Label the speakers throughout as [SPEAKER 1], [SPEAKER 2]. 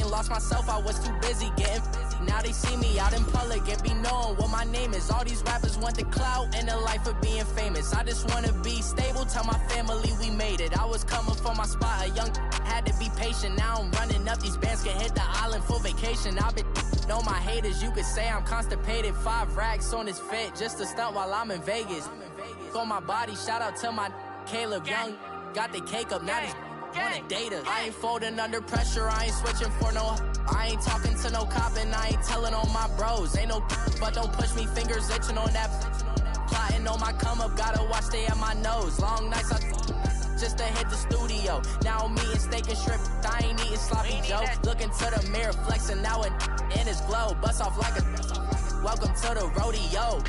[SPEAKER 1] young, lost myself, I was too busy getting now they see me out in public and be known what my name is. All these rappers want the clout and the life of being famous. I just wanna be stable, tell my family we made it. I was coming from my spot, a young had to be patient. Now I'm running up, these bands can hit the island for vacation. I've been know my haters, you could say I'm constipated. 5 racks on his fit, just a stunt while I'm in Vegas. On my body, shout out to my Caleb Young. Got the cake up, now these wanna date us. I ain't folding under pressure, I ain't switching for no. I ain't talking to no cop and I ain't telling on my bros. Ain't no but don't push me, fingers itching on that. Plotting on my come up, gotta watch stay at my nose. Long nights I just to hit the studio. Now I'm eating steak and shrimp, I ain't eating sloppy joe. Looking to the mirror, flexing now and in his glow. Bust off like a welcome to the rodeo.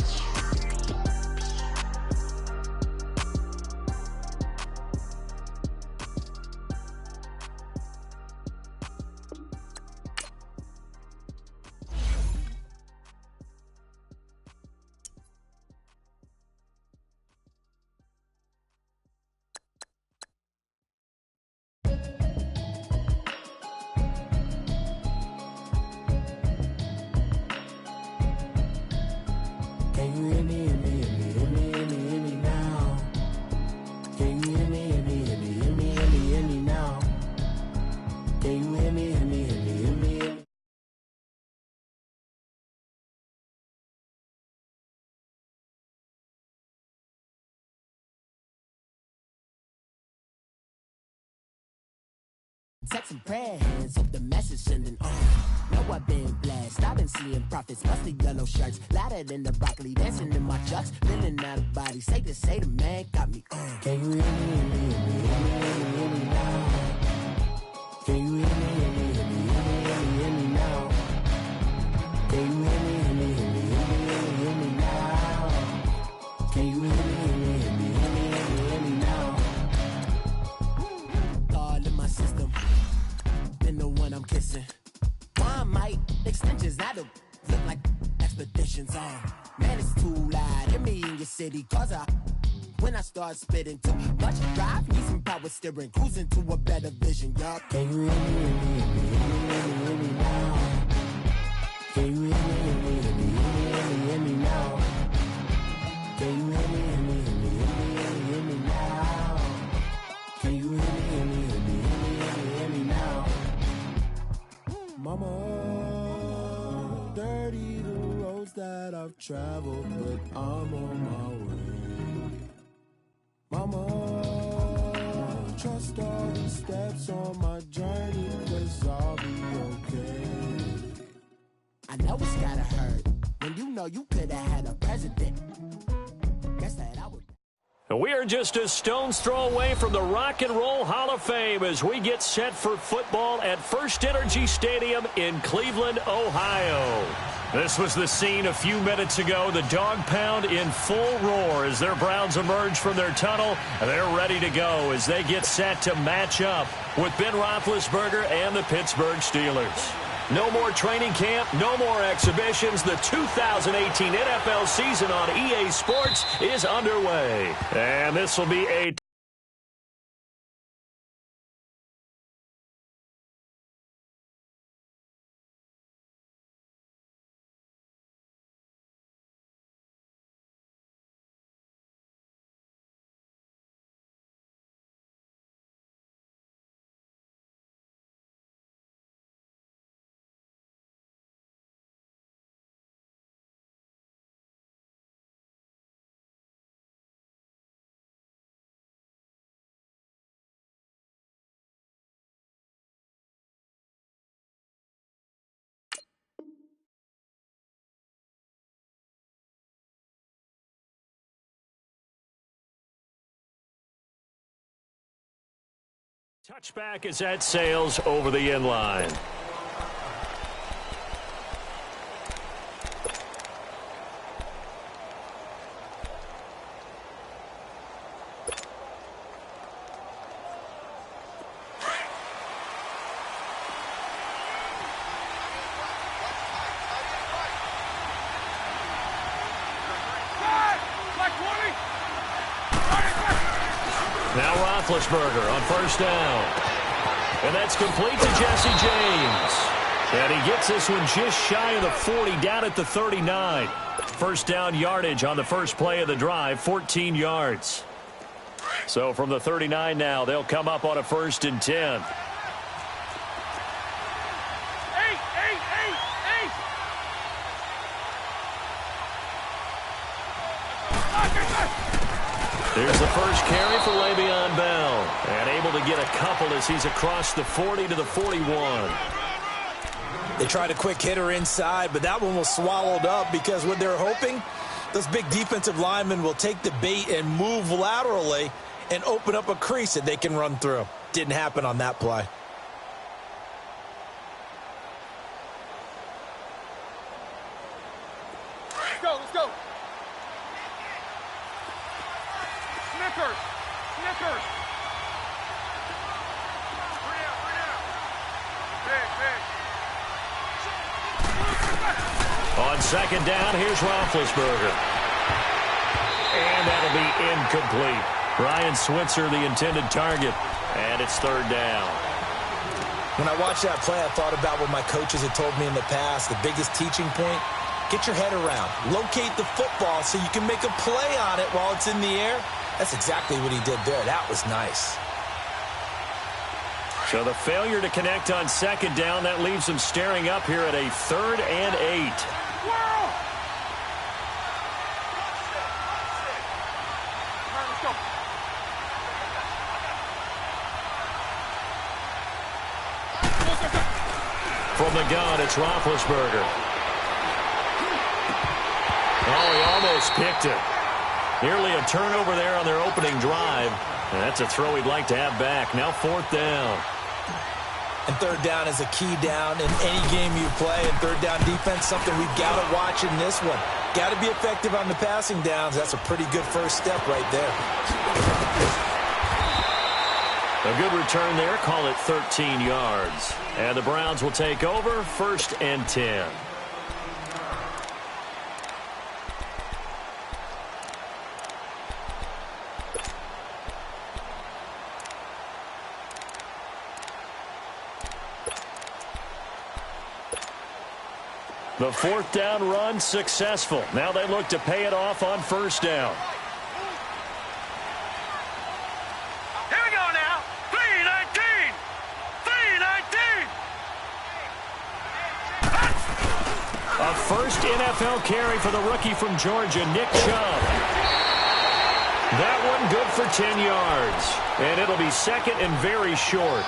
[SPEAKER 2] Can you hear me, hear me, hear me, hear me, hear me, hear me now? Can you hear me, hear me, hear me, hear me, hear me, hear me now? Can you hear me, hear me, hear me, hear me, hear me?
[SPEAKER 3] Text and prayer hands up the message sending on. Know I've been blessed, I've been seeing prophets, mostly yellow shirts, louder than the broccoli, dancing in my chucks, feeling out of body, say the man got me on.
[SPEAKER 2] Can you hear me, hear me, hear me, hear me, hear me, hear me now? Can you hear me, hear me, hear me, hear me, hear me, hear me now? Can you hear me, hear me, hear me, hear me, hear me, hear me now? Can you hear me, hear me, hear me, hear me, hear me, hear me now?
[SPEAKER 3] All in my system, been the one I'm kissing. One might extensions, now the look like expeditions on. Man, it's too loud, hear me in your city, cause when I start spitting too much drive, need some power steering, cruising to a better vision, yup.
[SPEAKER 2] Can you hear me, hear me, hear me, hear me, hear me, hear me now? Can you hear me, hear me, hear me, hear me, hear me, hear me now? Can you hear me, hear me, hear me, hear me, hear me, hear me now? Can you hear me, hear me, hear me, hear me, hear me, hear me now? Mama, dirty the roads that I've traveled, but I'm on my way. Mama, trust all the steps on my journey, 'cause I'll be okay.
[SPEAKER 3] I know it's gotta hurt when you know you could have had a president. Guess that I would.
[SPEAKER 4] We are just a stone's throw away from the Rock and Roll Hall of Fame as we get set for football at First Energy Stadium in Cleveland, Ohio. This was the scene a few minutes ago. The dog pound in full roar as their Browns emerge from their tunnel. They're ready to go as they get set to match up with Ben Roethlisberger and the Pittsburgh Steelers. No more training camp, no more exhibitions. The 2018 NFL season on EA Sports is underway. And this will be a touchback as that sails over the end line. Now Roethlisberger on first down. And that's complete to Jesse James. And he gets this one just shy of the 40, down at the 39. First down yardage on the first play of the drive, 14 yards. So from the 39 now, they'll come up on a 1st and 10. Here's the first carry for Le'Veon Bell. And able to get a couple as he's across the 40 to the 41.
[SPEAKER 5] They tried a quick hitter inside, but that one was swallowed up because what they're hoping, those big defensive linemen will take the bait and move laterally and open up a crease that they can run through. Didn't happen on that play.
[SPEAKER 6] Let's go, let's go. Snickers, Snickers.
[SPEAKER 4] On 2nd down, here's Roethlisberger. And that'll be incomplete. Ryan Switzer, the intended target. And it's 3rd down.
[SPEAKER 5] When I watched that play, I thought about what my coaches had told me in the past. The biggest teaching point, get your head around. Locate the football so you can make a play on it while it's in the air. That's exactly what he did there. That was nice.
[SPEAKER 4] So the failure to connect on 2nd down, that leaves them staring up here at a 3rd and 8. From the gun, it's Roethlisberger. Oh, he almost picked it. Nearly a turnover there on their opening drive. And that's a throw he'd like to have back. Now 4th down.
[SPEAKER 5] And 3rd down is a key down in any game you play. And 3rd down defense, something we've got to watch in this one. Got to be effective on the passing downs. That's a pretty good first step right there.
[SPEAKER 4] A good return there. Call it 13 yards. And the Browns will take over 1st and 10. The 4th down run successful. Now they look to pay it off on 1st down.
[SPEAKER 6] Here we go now. 3-19. 3-19.
[SPEAKER 4] A first NFL carry for the rookie from Georgia, Nick Chubb. That one good for 10 yards. And it'll be 2nd and very short.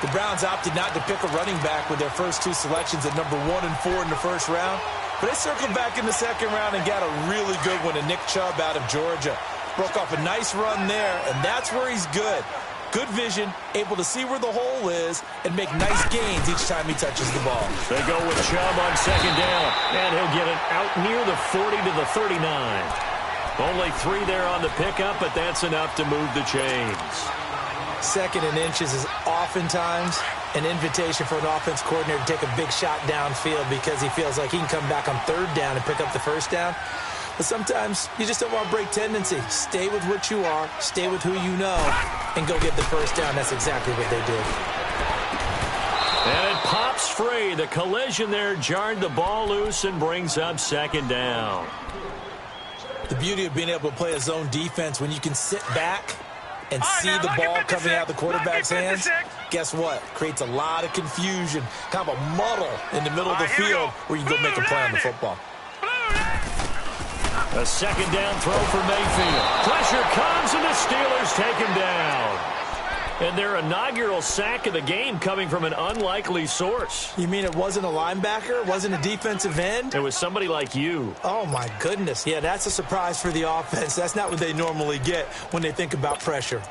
[SPEAKER 5] The Browns opted not to pick a running back with their first 2 selections at number 1 and 4 in the 1st round. But they circled back in the 2nd round and got a really good one in Nick Chubb out of Georgia. Broke off a nice run there, and that's where he's good. Good vision, able to see where the hole is, and make nice gains each time he touches the ball.
[SPEAKER 4] They go with Chubb on 2nd down, and he'll get it out near the 40 to the 39. Only 3 there on the pickup, but that's enough to move the chains.
[SPEAKER 5] 2nd and inches is oftentimes an invitation for an offense coordinator to take a big shot downfield because he feels like he can come back on 3rd down and pick up the 1st down. But sometimes you just don't want to break tendency. Stay with what you are, stay with who you know, and go get the 1st down. That's exactly what they did.
[SPEAKER 4] And it pops free. The collision there jarred the ball loose and brings up 2nd down.
[SPEAKER 5] The beauty of being able to play a zone defense when you can sit back and see the ball coming out of the quarterback's hands, guess what? Creates a lot of confusion, kind of a muddle in the middle of the field where you can go make a play on the football.
[SPEAKER 4] A 2nd down throw for Mayfield. Pressure comes, and the Steelers take him down. And their inaugural sack of the game coming from an unlikely source.
[SPEAKER 5] You mean it wasn't a linebacker? It wasn't a defensive end?
[SPEAKER 4] It was somebody like you.
[SPEAKER 5] Oh, my goodness. Yeah, that's a surprise for the offense. That's not what they normally get when they think about pressure.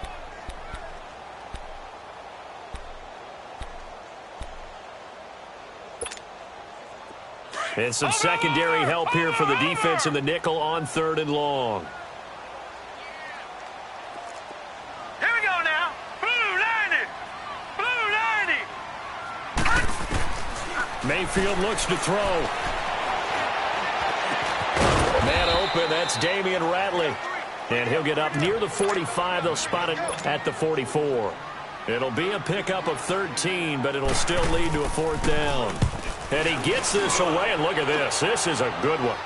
[SPEAKER 4] And some secondary help here for the defense in the nickel on 3rd and long.
[SPEAKER 6] Here we go now. Blue 90.
[SPEAKER 4] Mayfield looks to throw. Man open, that's Damian Ratley. And he'll get up near the 45. They'll spot it at the 44. It'll be a pickup of 13, but it'll still lead to a 4th down. And he gets this away, and look at this. This is a good one.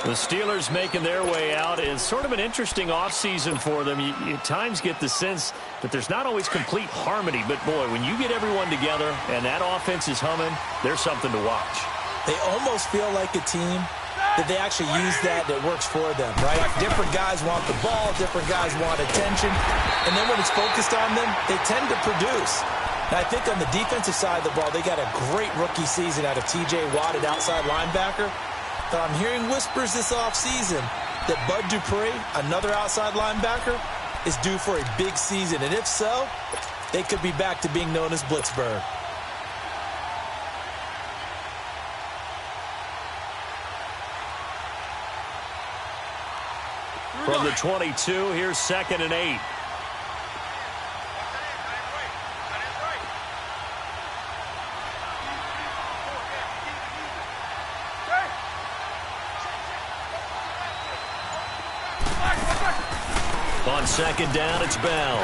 [SPEAKER 4] The Steelers making their way out is sort of an interesting offseason for them. You at times get the sense that there's not always complete harmony. But, boy, when you get everyone together and that offense is humming, there's something to watch.
[SPEAKER 5] They almost feel like a team that they actually use that works for them, right? Different guys want the ball, different guys want attention. And then when it's focused on them, they tend to produce. And I think on the defensive side of the ball, they got a great rookie season out of T.J. Watt at outside linebacker. But I'm hearing whispers this offseason that Bud Dupree, another outside linebacker, is due for a big season. And if so, they could be back to being known as Blitzburg.
[SPEAKER 4] From the 22, here's 2nd and 8. On 2nd down, it's Bell.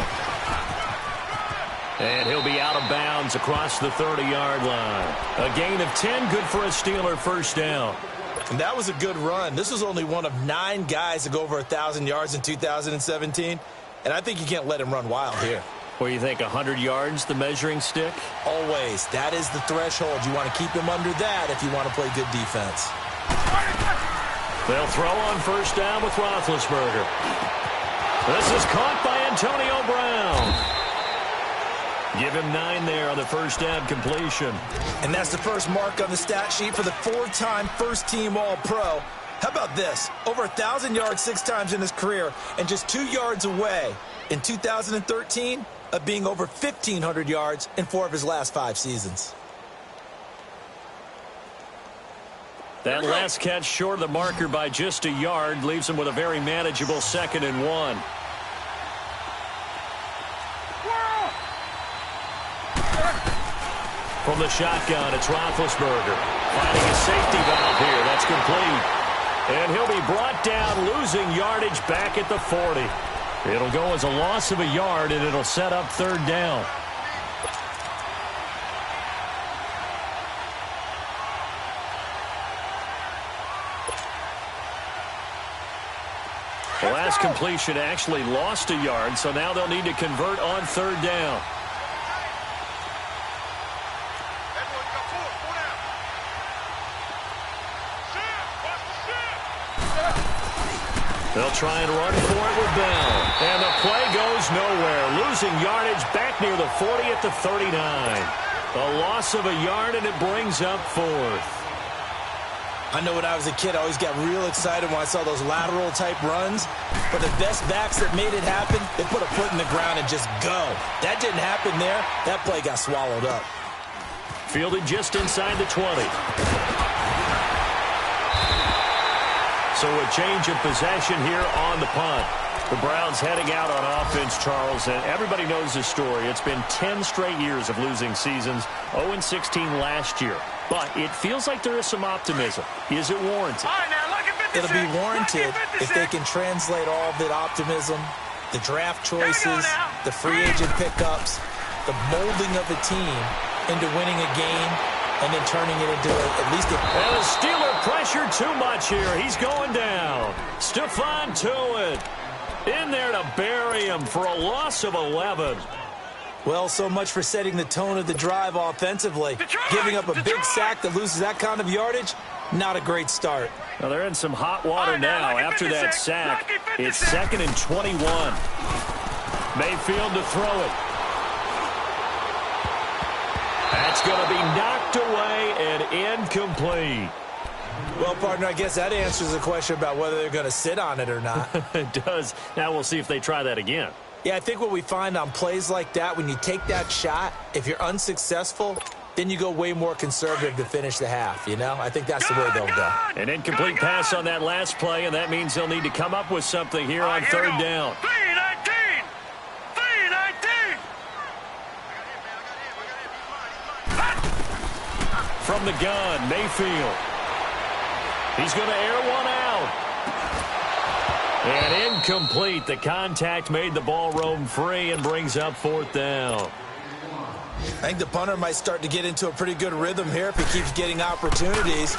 [SPEAKER 4] And he'll be out of bounds across the 30-yard line. A gain of 10, good for a Steeler 1st down.
[SPEAKER 5] And that was a good run. This was only one of 9 guys to go over 1,000 yards in 2017. And I think you can't let him run wild here.
[SPEAKER 4] What do you think, 100 yards, the measuring stick?
[SPEAKER 5] Always. That is the threshold. You want to keep him under that if you want to play good defense.
[SPEAKER 4] They'll throw on 1st down with Roethlisberger. This is caught by Antonio Brown. Give him 9 there on the 1st down completion.
[SPEAKER 5] And that's the first mark on the stat sheet for the 4-time first-team All-Pro. How about this? Over 1,000 yards 6 times in his career, and just 2 yards away in 2013 of being over 1,500 yards in 4 of his last 5 seasons.
[SPEAKER 4] That last catch short of the marker by just a yard leaves him with a very manageable 2nd and 1. From the shotgun, it's Roethlisberger. Finding a safety valve here. That's complete. And he'll be brought down, losing yardage back at the 40. It'll go as a loss of a yard, and it'll set up 3rd down. The last completion actually lost a yard, so now they'll need to convert on 3rd down. They'll try and run for it with Bell. And the play goes nowhere. Losing yardage back near the 40 at the 39. A loss of a yard, and it brings up 4th.
[SPEAKER 5] I know when I was a kid, I always got real excited when I saw those lateral-type runs. But the best backs that made it happen, they put a foot in the ground and just go. That didn't happen there. That play got swallowed up.
[SPEAKER 4] Fielded just inside the 20. So a change of possession here on the punt. The Browns heading out on offense, Charles, and everybody knows this story. It's been 10 straight years of losing seasons, 0-16 last year. But it feels like there is some optimism. Is it warranted?
[SPEAKER 6] All right, now, look at 56.
[SPEAKER 5] It'll be warranted
[SPEAKER 6] Look at 56.
[SPEAKER 5] if they can translate all of that optimism, the draft choices, the free agent pickups, the molding of a team into winning a game, and then turning it into at least a...
[SPEAKER 4] And the Steeler pressure too much here. He's going down. Stephon Tuitt in there to bury him for a loss of 11.
[SPEAKER 5] Well, so much for setting the tone of the drive offensively. Giving up a big sack that loses that kind of yardage, not a great start.
[SPEAKER 4] Well, they're in some hot water now after that sack. It's 2nd and 21. Mayfield to throw it. That's going to be knocked away and incomplete.
[SPEAKER 5] Well, partner, I guess that answers the question about whether they're going to sit on it or not.
[SPEAKER 4] It does. Now we'll see if they try that again.
[SPEAKER 5] Yeah, I think what we find on plays like that, when you take that shot, if you're unsuccessful, then you go way more conservative to finish the half, you know? I think that's the way they'll go.
[SPEAKER 4] An incomplete pass on that last play, and that means they'll need to come up with something here on 3rd down.
[SPEAKER 6] 3-19! 3-19!
[SPEAKER 4] From the gun, Mayfield. He's going to air one out. And incomplete. The contact made the ball roam free and brings up 4th down.
[SPEAKER 5] I think the punter might start to get into a pretty good rhythm here if he keeps getting opportunities.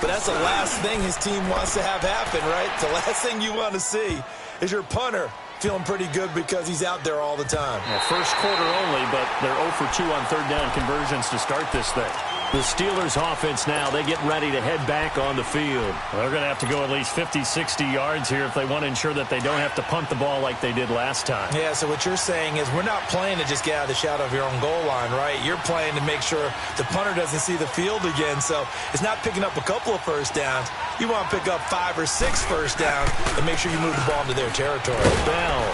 [SPEAKER 5] But that's the last thing his team wants to have happen, right? The last thing you want to see is your punter feeling pretty good because he's out there all the time.
[SPEAKER 4] Well, first quarter only, but they're 0 for 2 on 3rd down conversions to start this thing. The Steelers offense now, they get ready to head back on the field. They're going to have to go at least 50, 60 yards here if they want to ensure that they don't have to punt the ball like they did last time.
[SPEAKER 5] Yeah, so what you're saying is we're not playing to just get out of the shadow of your own goal line, right? You're playing to make sure the punter doesn't see the field again. So it's not picking up a couple of first downs. You want to pick up 5 or 6 first downs and make sure you move the ball into their territory.
[SPEAKER 4] Bell,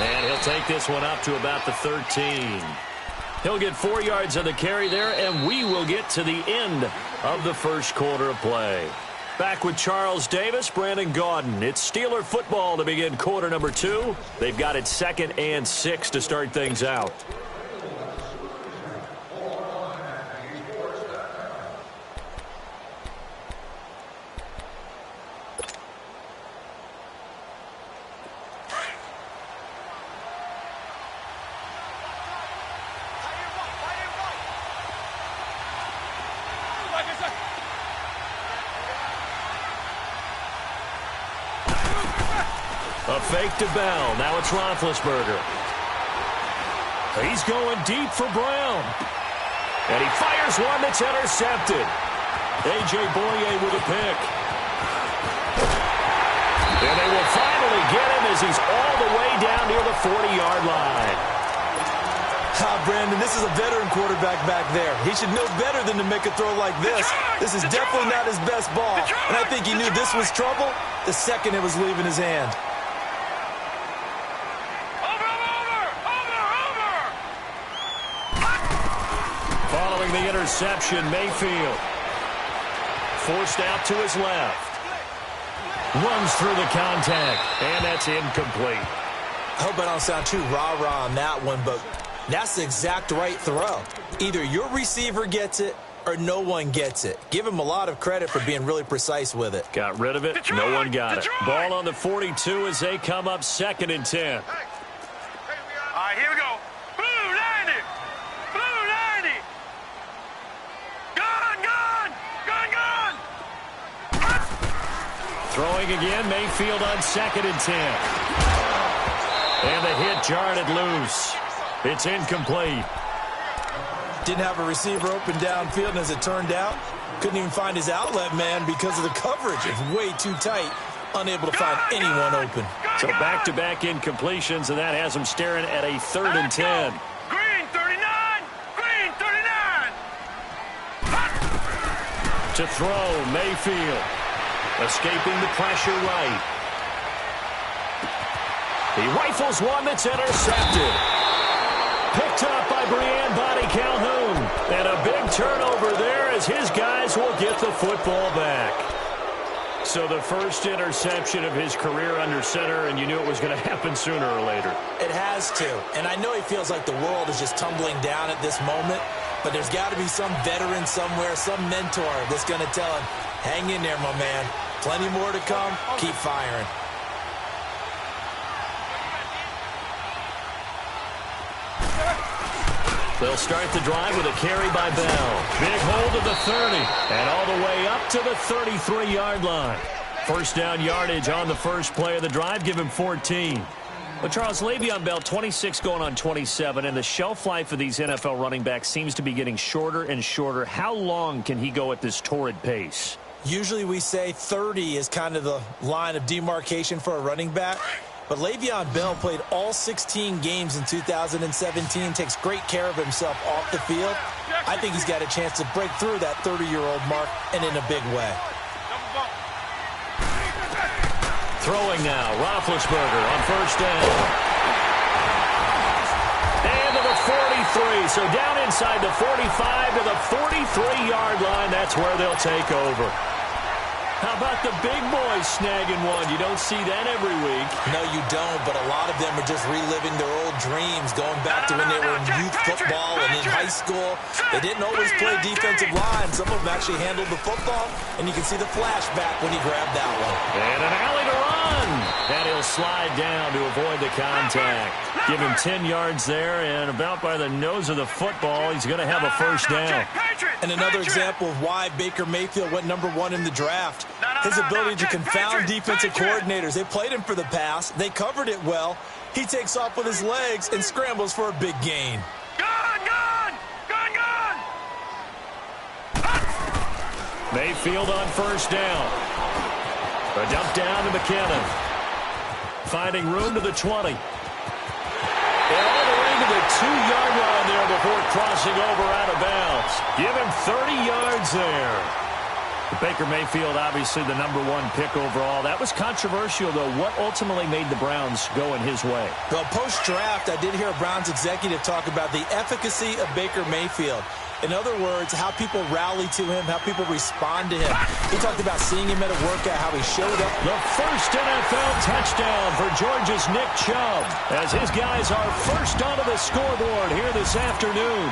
[SPEAKER 4] and he'll take this one up to about the 13. He'll get 4 yards on the carry there, and we will get to the end of the first quarter of play. Back with Charles Davis, Brandon Gaudin. It's Steeler football to begin quarter number 2. They've got it 2nd and 6 to start things out. A fake to Bell. Now it's Roethlisberger. He's going deep for Brown. And he fires one that's intercepted. A.J. Boye with a pick. And they will finally get him as he's all the way down near the 40-yard line.
[SPEAKER 5] Brandon, this is a veteran quarterback back there. He should know better than to make a throw like this. This is definitely not his best ball. And I think he knew this was trouble the second it was leaving his hand.
[SPEAKER 4] Following the interception, Mayfield forced out to his left. Runs through the contact, and that's incomplete.
[SPEAKER 5] I hope I don't sound too rah-rah on that one, but that's the exact right throw. Either your receiver gets it or no one gets it. Give him a lot of credit for being really precise with it.
[SPEAKER 4] Got rid of it. No one got it. Ball on the 42 as they come up 2nd and 10.
[SPEAKER 6] All right, here we go. Blue 90. Blue 90. Gun.
[SPEAKER 4] Throwing again, Mayfield on 2nd and 10. And the hit jarred it loose. It's incomplete.
[SPEAKER 5] Didn't have a receiver open downfield, and as it turned out, couldn't even find his outlet man because of the coverage. It's way too tight, unable to find anyone open.
[SPEAKER 4] So back-to-back incompletions, and that has him staring at a 3rd and 10.
[SPEAKER 6] Green 39. Green 39.
[SPEAKER 4] To throw, Mayfield. Escaping the pressure right. He rifles one that's intercepted. Picked up by Brian Body Calhoun. And a big turnover there as his guys will get the football back. So the first interception of his career under center, and you knew it was going to happen sooner or later.
[SPEAKER 5] It has to. And I know he feels like the world is just tumbling down at this moment, but there's got to be some veteran somewhere, some mentor that's going to tell him, hang in there, my man. Plenty more to come. Keep firing.
[SPEAKER 4] They'll start the drive with a carry by Bell. Big hold of the 30, and all the way up to the 33-yard line. First down yardage on the first play of the drive. Give him 14. Well, Charles, Le'Veon Bell, 26 going on 27, and the shelf life of these NFL running backs seems to be getting shorter and shorter. How long can he go at this torrid pace?
[SPEAKER 5] Usually we say 30 is kind of the line of demarcation for a running back. But Le'Veon Bell played all 16 games in 2017, takes great care of himself off the field. I think he's got a chance to break through that 30-year-old mark, and in a big way.
[SPEAKER 4] Throwing now, Roethlisberger on first down. And to the 43, so down inside the 45 to the 43-yard line. That's where they'll take over. How about the big boys snagging one? You don't see that every week.
[SPEAKER 5] No, you don't, but a lot of them are just reliving their old dreams, going back to when they were in youth football and in high school. They didn't always play defensive line. Some of them actually handled the football, and you can see the flashback when he grabbed that one.
[SPEAKER 4] And an alley to run. And he'll slide down to avoid the contact. Give him 10 yards there, and about by the nose of the football, he's going to have a first down.
[SPEAKER 5] And another example of why Baker Mayfield went #1 in the draft. His ability to confound defensive coordinators. They played him for the pass. They covered it well. He takes off with his legs and scrambles for a big gain.
[SPEAKER 4] Mayfield on first down. A dump down to McKinnon. Finding room to the 20. And all the way to the 2-yard line there before crossing over out of bounds. Give him 30 yards there. Baker Mayfield, obviously the #1 pick overall. That was controversial, though. What ultimately made the Browns go in his way?
[SPEAKER 5] Well, post-draft, I did hear a Browns executive talk about the efficacy of Baker Mayfield. In other words, how people rally to him, how people respond to him. He talked about seeing him at a workout, how he showed up.
[SPEAKER 4] The first NFL touchdown for Georgia's Nick Chubb, as his guys are first onto the scoreboard here this afternoon.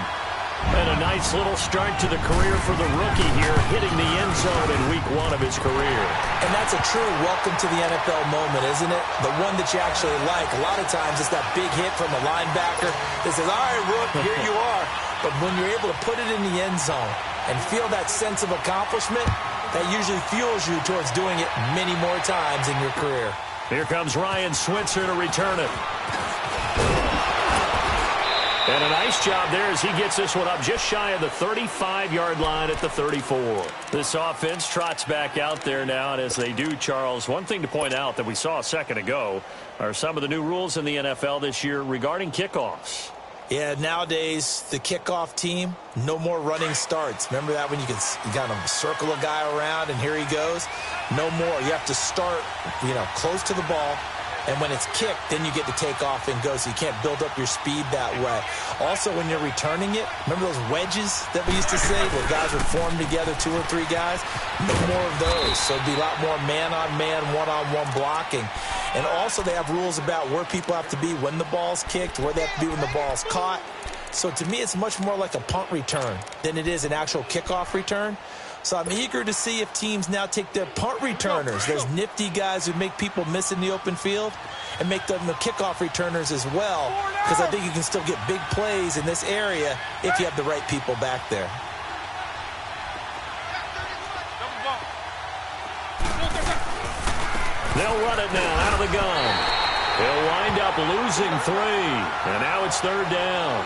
[SPEAKER 4] And a nice little start to the career for the rookie here, hitting the end zone in week 1 of his career.
[SPEAKER 5] And that's a true welcome to the NFL moment, isn't it? The one that you actually like. A lot of times it's that big hit from a linebacker that says, all right, Rook, here you are. But when you're able to put it in the end zone and feel that sense of accomplishment, that usually fuels you towards doing it many more times in your career.
[SPEAKER 4] Here comes Ryan Switzer to return it. And a nice job there as he gets this one up just shy of the 35-yard line at the 34. This offense trots back out there now, and as they do, Charles, one thing to point out that we saw a second ago are some of the new rules in the NFL this year regarding kickoffs.
[SPEAKER 5] Yeah, nowadays, the kickoff team, no more running starts. Remember that when you kind of circle a guy around and here he goes? No more. You have to start, close to the ball. And when it's kicked, then you get to take off and go, so you can't build up your speed that way. Also, when you're returning it, remember those wedges that we used to say where guys would form together, 2 or 3 guys? No more of those. So it'd be a lot more man-on-man, one-on-one blocking. And also they have rules about where people have to be when the ball's kicked, where they have to be when the ball's caught. So to me, it's much more like a punt return than it is an actual kickoff return. So I'm eager to see if teams now take their punt returners, those nifty guys who make people miss in the open field, and make them the kickoff returners as well, because I think you can still get big plays in this area if you have the right people back there.
[SPEAKER 4] They'll run it now out of the gun. They'll wind up losing 3, and now it's 3rd down.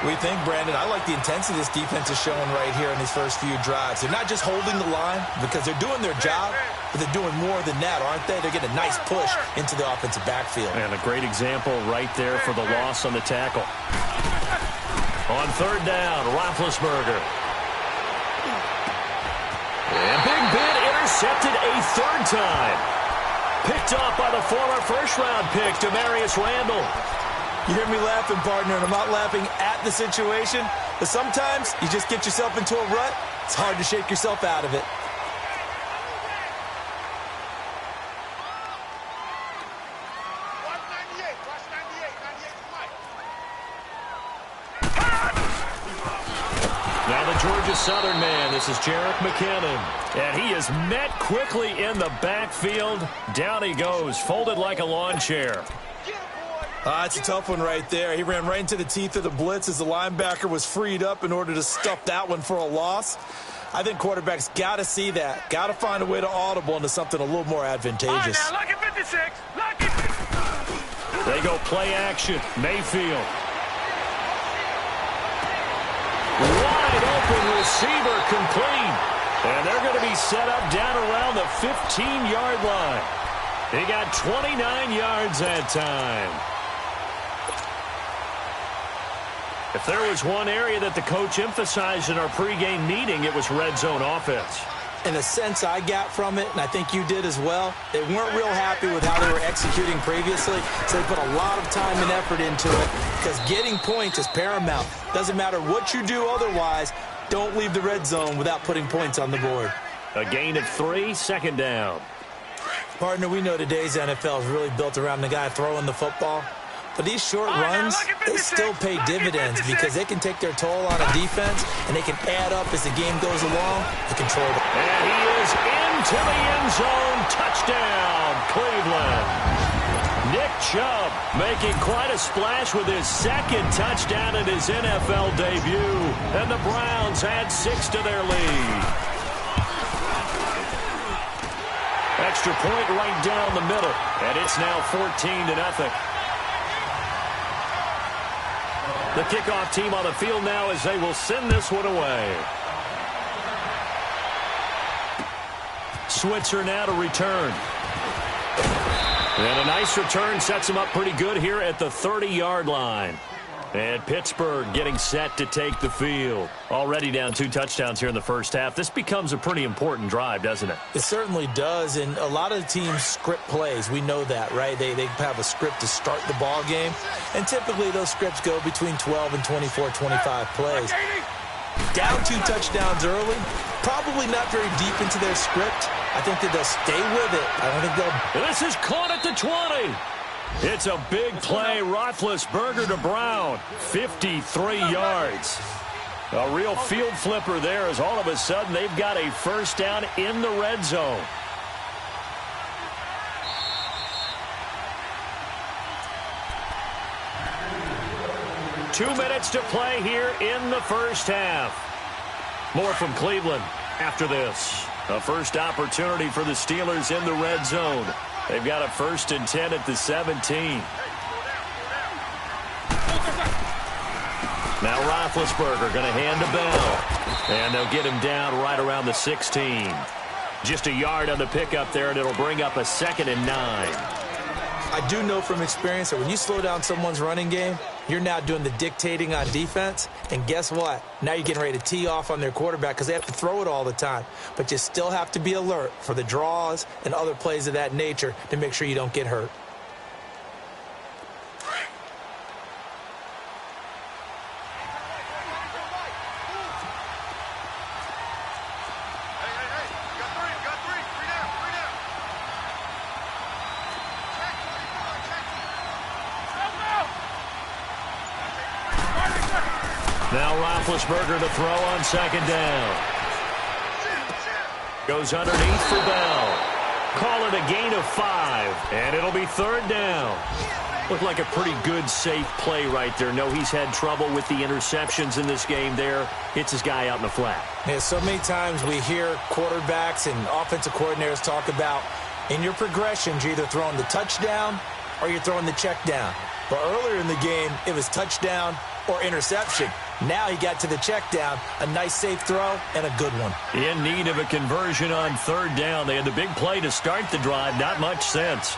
[SPEAKER 5] We think, Brandon, I like the intensity this defense is showing right here in these first few drives. They're not just holding the line because they're doing their job, but they're doing more than that, aren't they? They're getting a nice push into the offensive backfield.
[SPEAKER 4] And a great example right there for the loss on the tackle. On 3rd down, Roethlisberger. And Big Ben intercepted a 3rd time. Picked off by the former first-round pick, Demarius Randall.
[SPEAKER 5] You hear me laughing, partner, and I'm not laughing at the situation, but sometimes you just get yourself into a rut. It's hard to shake yourself out of it.
[SPEAKER 4] Now the Georgia Southern man, this is Jerick McKinnon. And he is met quickly in the backfield. Down he goes, folded like a lawn chair.
[SPEAKER 5] It's a tough one right there. He ran right into the teeth of the blitz as the linebacker was freed up in order to stuff that one for a loss. I think quarterbacks got to see that. Got to find a way to audible into something a little more advantageous.
[SPEAKER 6] All right, now, lucky 56. Lucky 56.
[SPEAKER 4] They go play action. Mayfield. Wide open receiver complete. And they're going to be set up down around the 15-yard line. He got 29 yards that time. If there was one area that the coach emphasized in our pregame meeting, it was red zone offense.
[SPEAKER 5] In a sense I got from it, and I think you did as well, they weren't real happy with how they were executing previously, so they put a lot of time and effort into it because getting points is paramount. Doesn't matter what you do otherwise, don't leave the red zone without putting points on the board.
[SPEAKER 4] A gain of 3, second down.
[SPEAKER 5] Partner, we know today's NFL is really built around the guy throwing the football. But these short runs, they still pay dividends because they can take their toll on a defense, and they can add up as the game goes along to control them.
[SPEAKER 4] And he is into the end zone. Touchdown, Cleveland. Nick Chubb making quite a splash with his second touchdown in his NFL debut. And the Browns add 6 to their lead. Extra point right down the middle. And it's now 14-0. The kickoff team on the field now as they will send this one away. Switzer now to return. And a nice return sets him up pretty good here at the 30-yard line. And Pittsburgh getting set to take the field. Already down 2 touchdowns here in the first half. This becomes a pretty important drive, doesn't it?
[SPEAKER 5] It certainly does, and a lot of teams script plays. We know that, right? They have a script to start the ball game, and typically those scripts go between 12 and 24, 25 plays. Down 2 touchdowns early, probably not very deep into their script. I think that they'll stay with it. I don't think they'll...
[SPEAKER 4] This is caught at the 20. It's a big play. Roethlisberger to Brown. 53 yards. A real field flipper there as all of a sudden they've got a first down in the red zone. Two minutes to play here in the first half. More from Cleveland after this. A first opportunity for the Steelers in the red zone. They've got a 1st and 10 at the 17. Now Roethlisberger going to hand to Bell. And they'll get him down right around the 16. Just a yard on the pickup there, and it'll bring up a 2nd and 9.
[SPEAKER 5] I do know from experience that when you slow down someone's running game, you're now doing the dictating on defense. And guess what? Now you're getting ready to tee off on their quarterback because they have to throw it all the time. But you still have to be alert for the draws and other plays of that nature to make sure you don't get hurt.
[SPEAKER 4] Now Roethlisberger to throw on 2nd down. Goes underneath for Bell. Call it a gain of 5, and it'll be 3rd down. Looked like a pretty good, safe play right there. No, he's had trouble with the interceptions in this game there. Hits his guy out in the flat.
[SPEAKER 5] Yeah, so many times we hear quarterbacks and offensive coordinators talk about in your progressions, you're either throwing the touchdown or you're throwing the check down. But earlier in the game, it was touchdown or interception. Now he got to the check down, a nice safe throw, and a good one.
[SPEAKER 4] In need of a conversion on 3rd down. They had the big play to start the drive. Not much sense.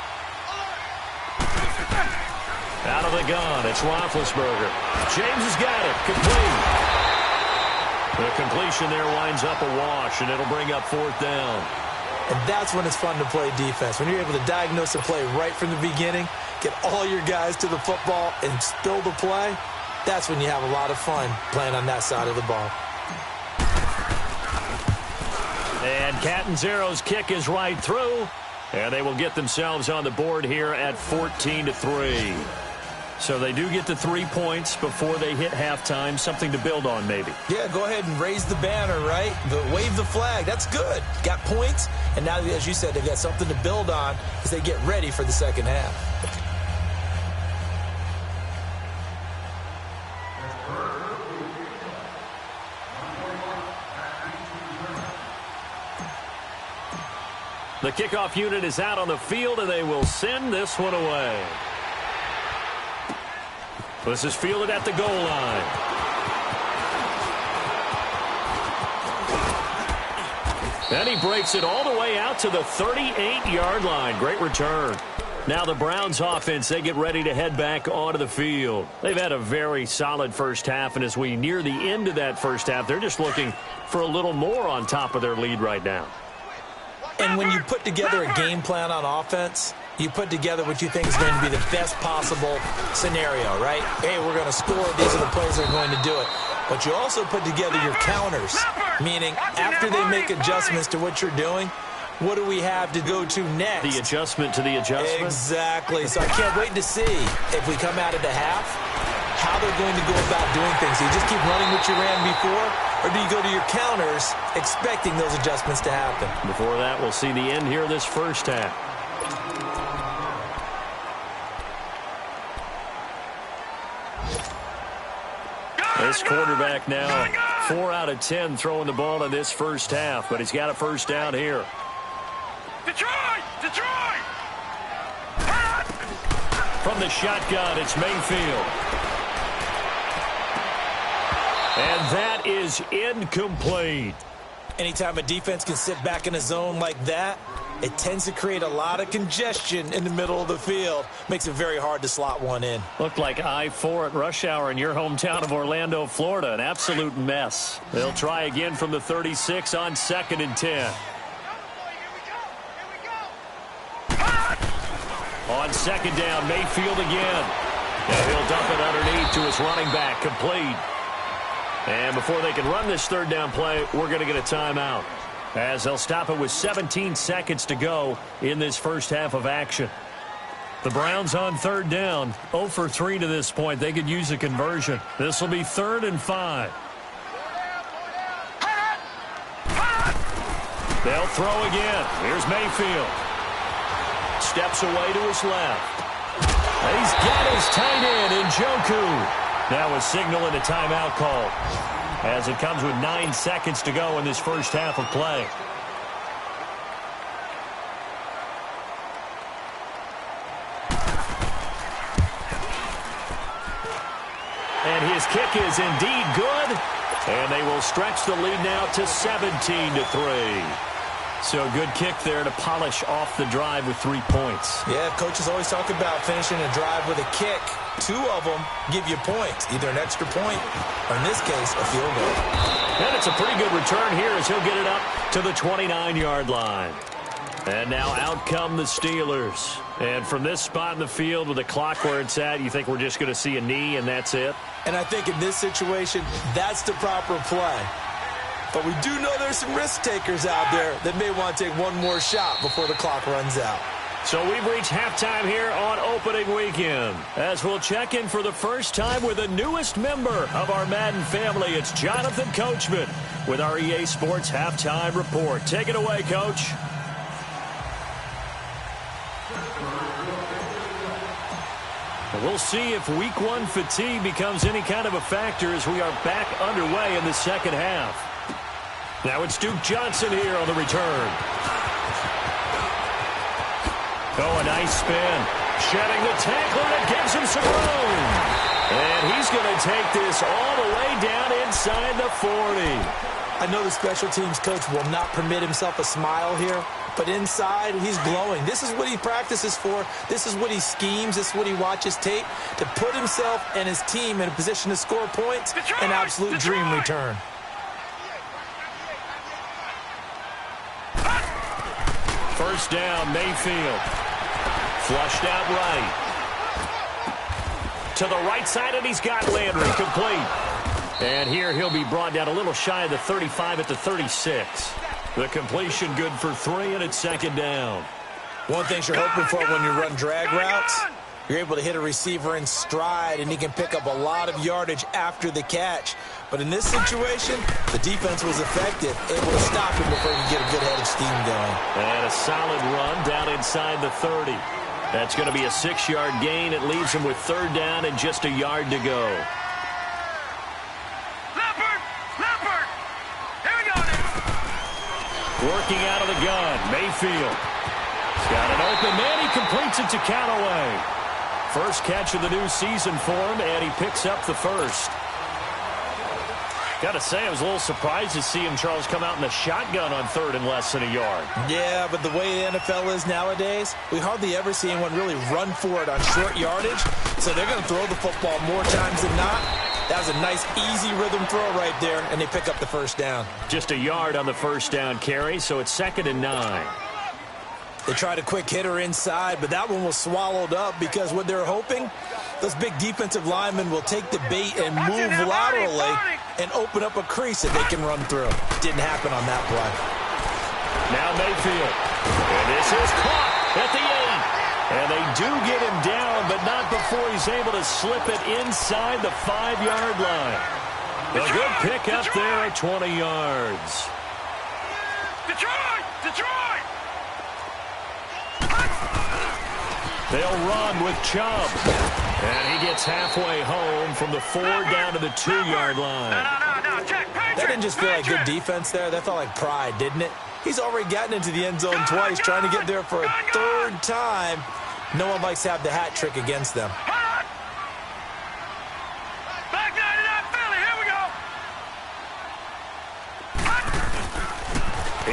[SPEAKER 4] Out of the gun, it's Roethlisberger. James has got it. Complete. The completion there winds up a wash, and it'll bring up 4th down.
[SPEAKER 5] And that's when it's fun to play defense. When you're able to diagnose a play right from the beginning, get all your guys to the football, and spill the play, that's when you have a lot of fun playing on that side of the ball.
[SPEAKER 4] And Catanzaro's kick is right through, and they will get themselves on the board here at 14-3. So they do get the 3 points before they hit halftime, something to build on maybe.
[SPEAKER 5] Yeah, go ahead and raise the banner, right? Wave the flag. That's good. Got points, and now, as you said, they've got something to build on as they get ready for the second half.
[SPEAKER 4] The kickoff unit is out on the field, and they will send this one away. This is fielded at the goal line. And he breaks it all the way out to the 38-yard line. Great return. Now the Browns offense, they get ready to head back onto the field. They've had a very solid first half, and as we near the end of that first half, they're just looking for a little more on top of their lead right now.
[SPEAKER 5] And when you put together a game plan on offense, you put together what you think is going to be the best possible scenario, right? Hey, we're going to score. These are the plays that are going to do it. But you also put together your counters. Meaning, after they make adjustments to what you're doing, what do we have to go to next?
[SPEAKER 4] The adjustment to the adjustment?
[SPEAKER 5] Exactly. So I can't wait to see if we come out of the half, how they're going to go about doing things. Do you just keep running what you ran before, or do you go to your counters expecting those adjustments to happen?
[SPEAKER 4] Before that, we'll see the end here this first half. This quarterback now 4 out of 10 throwing the ball in this first half, but he's got a first down here.
[SPEAKER 6] Detroit! Detroit!
[SPEAKER 4] From the shotgun, it's Mayfield. And that is incomplete.
[SPEAKER 5] Anytime a defense can sit back in a zone like that, it tends to create a lot of congestion in the middle of the field. Makes it very hard to slot one in.
[SPEAKER 4] Looked like I-4 at rush hour in your hometown of Orlando, Florida. An absolute mess. They'll try again from the 36 on 2nd and 10. On 2nd down, Mayfield again. And he'll dump it underneath to his running back, complete. And before they can run this 3rd down play, we're going to get a timeout, as they'll stop it with 17 seconds to go in this first half of action. The Browns on 3rd down, 0 for 3 to this point. They could use a conversion. This will be 3rd and 5. They'll throw again. Here's Mayfield. Steps away to his left. He's got his tight end in Njoku. Now a signal and a timeout call, as it comes with 9 seconds to go in this first half of play. And his kick is indeed good, and they will stretch the lead now to 17-3. So a good kick there to polish off the drive with 3 points.
[SPEAKER 5] Yeah, coaches always talk about finishing a drive with a kick. 2 of them give you points, either an extra point or, in this case, a field goal.
[SPEAKER 4] And it's a pretty good return here as he'll get it up to the 29-yard line. And now out come the Steelers. And from this spot in the field with the clock where it's at, you think we're just going to see a knee and that's it?
[SPEAKER 5] And I think in this situation, that's the proper play. But we do know there's some risk takers out there that may want to take one more shot before the clock runs out.
[SPEAKER 4] So we've reached halftime here on opening weekend, as we'll check in for the first time with the newest member of our Madden family. It's Jonathan Coachman with our EA Sports Halftime Report. Take it away, Coach. We'll see if Week 1 fatigue becomes any kind of a factor as we are back underway in the second half. Now it's Duke Johnson here on the return. Oh, a nice spin. Shedding the tackler that gives him some room. And he's going to take this all the way down inside the 40.
[SPEAKER 5] I know the special teams coach will not permit himself a smile here, but inside he's glowing. This is what he practices for. This is what he schemes. This is what he watches tape to put himself and his team in a position to score points. An absolute dream return.
[SPEAKER 4] First down, Mayfield. Flushed out right. To the right side, and he's got Landry complete. And here he'll be brought down a little shy of the 35 at the 36. The completion good for 3, and it's 2nd down.
[SPEAKER 5] One thing you're hoping for when you run drag routes, you're able to hit a receiver in stride, and he can pick up a lot of yardage after the catch. But in this situation, the defense was effective, able to stop him before he could get a good head of steam going.
[SPEAKER 4] And a solid run down inside the 30. That's going to be a 6-yard gain. It leaves him with 3rd down and just a yard to go.
[SPEAKER 6] Leopard! Here we go.
[SPEAKER 4] Working out of the gun, Mayfield. He's got an open man. He completes it to Callaway. First catch of the new season for him, and he picks up the first. Got to say, I was a little surprised to see him, Charles, come out in the shotgun on 3rd and less than a yard.
[SPEAKER 5] Yeah, but the way the NFL is nowadays, we hardly ever see anyone really run for it on short yardage. So they're going to throw the football more times than not. That was a nice, easy rhythm throw right there, and they pick up the first down.
[SPEAKER 4] Just a yard on the first down carry, so it's 2nd and 9.
[SPEAKER 5] They tried a quick hitter inside, but that one was swallowed up because what they're hoping, those big defensive linemen will take the bait and move laterally and open up a crease that they can run through. Didn't happen on that play.
[SPEAKER 4] Now Mayfield. And this is caught at the 8. And they do get him down, but not before he's able to slip it inside the 5-yard line. A good pick up there at 20 yards.
[SPEAKER 6] Detroit! Detroit!
[SPEAKER 4] They'll run with Chubb. And he gets halfway home from the 4 down to the 2-yard line.
[SPEAKER 6] No, check.
[SPEAKER 5] That didn't just feel like good defense there. That felt like pride, didn't it? He's already gotten into the end zone twice, trying to get there for a 3rd time. No one likes to have the hat trick against them.
[SPEAKER 6] Back 99 Philly, here we go.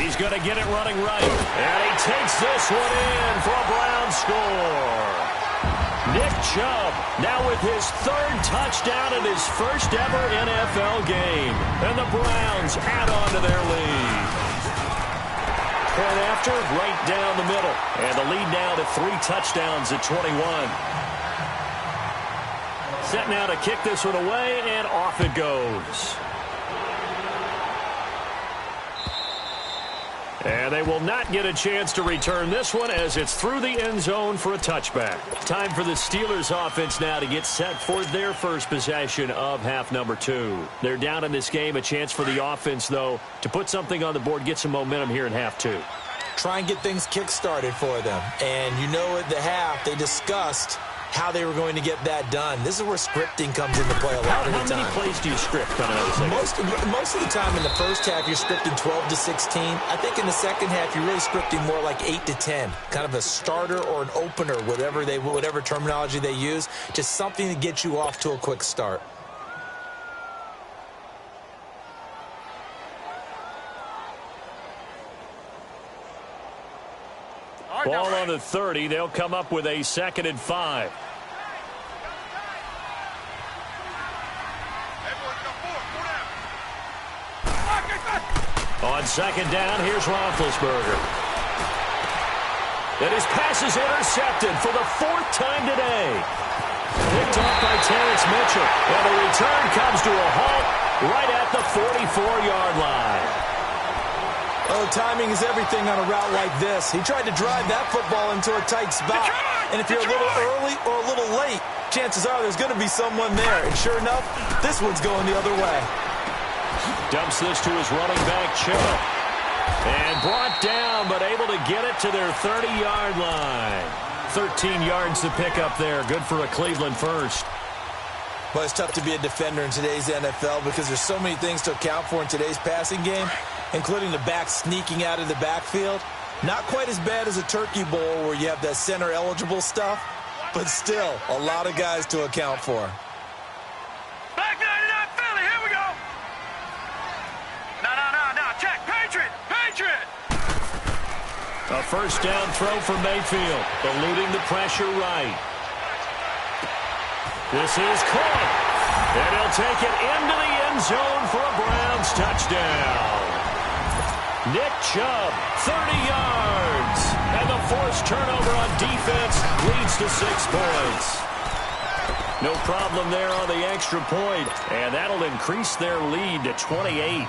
[SPEAKER 4] He's going to get it running right. And he takes this one in for a Brown score. Nick Chubb now with his 3rd touchdown in his first ever NFL game. And the Browns add on to their lead. Point after, right down the middle. And the lead now to 3 touchdowns at 21. Set now to kick this one away, and off it goes. And they will not get a chance to return this one as it's through the end zone for a touchback. Time for the Steelers offense now to get set for their first possession of half number 2. They're down in this game. A chance for the offense, though, to put something on the board, get some momentum here in half 2.
[SPEAKER 5] Try and get things kick-started for them. And you know at the half, they discussed how they were going to get that done. This is where scripting comes into play a lot of the time.
[SPEAKER 4] How many plays do you script coming out of the second?
[SPEAKER 5] Most of the time in the first half, you're scripting 12 to 16. I think in the second half, you're really scripting more like 8 to 10. Kind of a starter or an opener, whatever terminology they use. Just something to get you off to a quick start.
[SPEAKER 4] Ball on the 30. They'll come up with a 2nd and 5. On 2nd down, here's Roethlisberger. And his pass is intercepted for the 4th time today. Picked off by Terrence Mitchell. And the return comes to a halt right at the 44-yard line.
[SPEAKER 5] Oh, timing is everything on a route like this. He tried to drive that football into a tight spot. And if you're a little early or a little late, chances are there's going to be someone there. And sure enough, this one's going the other way.
[SPEAKER 4] Dumps this to his running back, Chubb. And brought down, but able to get it to their 30-yard line. 13 yards to pick up there. Good for a Cleveland first.
[SPEAKER 5] Well, it's tough to be a defender in today's NFL because there's so many things to account for in today's passing game, including the back sneaking out of the backfield. Not quite as bad as a turkey bowl where you have that center-eligible stuff, but still a lot of guys to account for.
[SPEAKER 6] Back 99 Philly, here we go. No, check. Patriot.
[SPEAKER 4] A first down throw for Mayfield, eluding the pressure right. This is caught, and he'll take it into the end zone for a Browns touchdown. Nick Chubb, 30 yards, and the forced turnover on defense leads to 6 points. No problem there on the extra point, and that'll increase their lead to 28.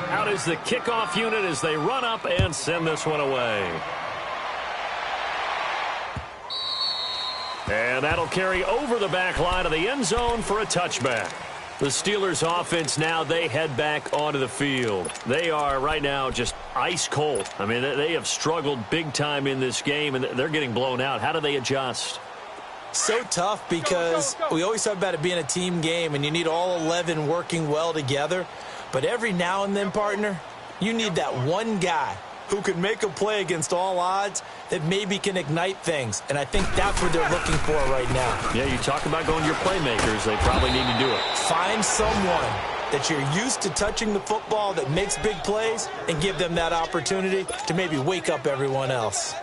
[SPEAKER 4] Out is the kickoff unit as they run up and send this one away. And that'll carry over the back line of the end zone for a touchback. The Steelers offense now, they head back onto the field. They are right now just ice cold. I mean, they have struggled big time in this game, and they're getting blown out. How do they adjust?
[SPEAKER 5] So tough because we always talk about it being a team game, and you need all 11 working well together. But every now and then, partner, you need that one guy who can make a play against all odds that maybe can ignite things. And I think that's what they're looking for right now.
[SPEAKER 4] Yeah, you talk about going to your playmakers. They probably need to do it.
[SPEAKER 5] Find someone that you're used to touching the football that makes big plays and give them that opportunity to maybe wake up everyone else.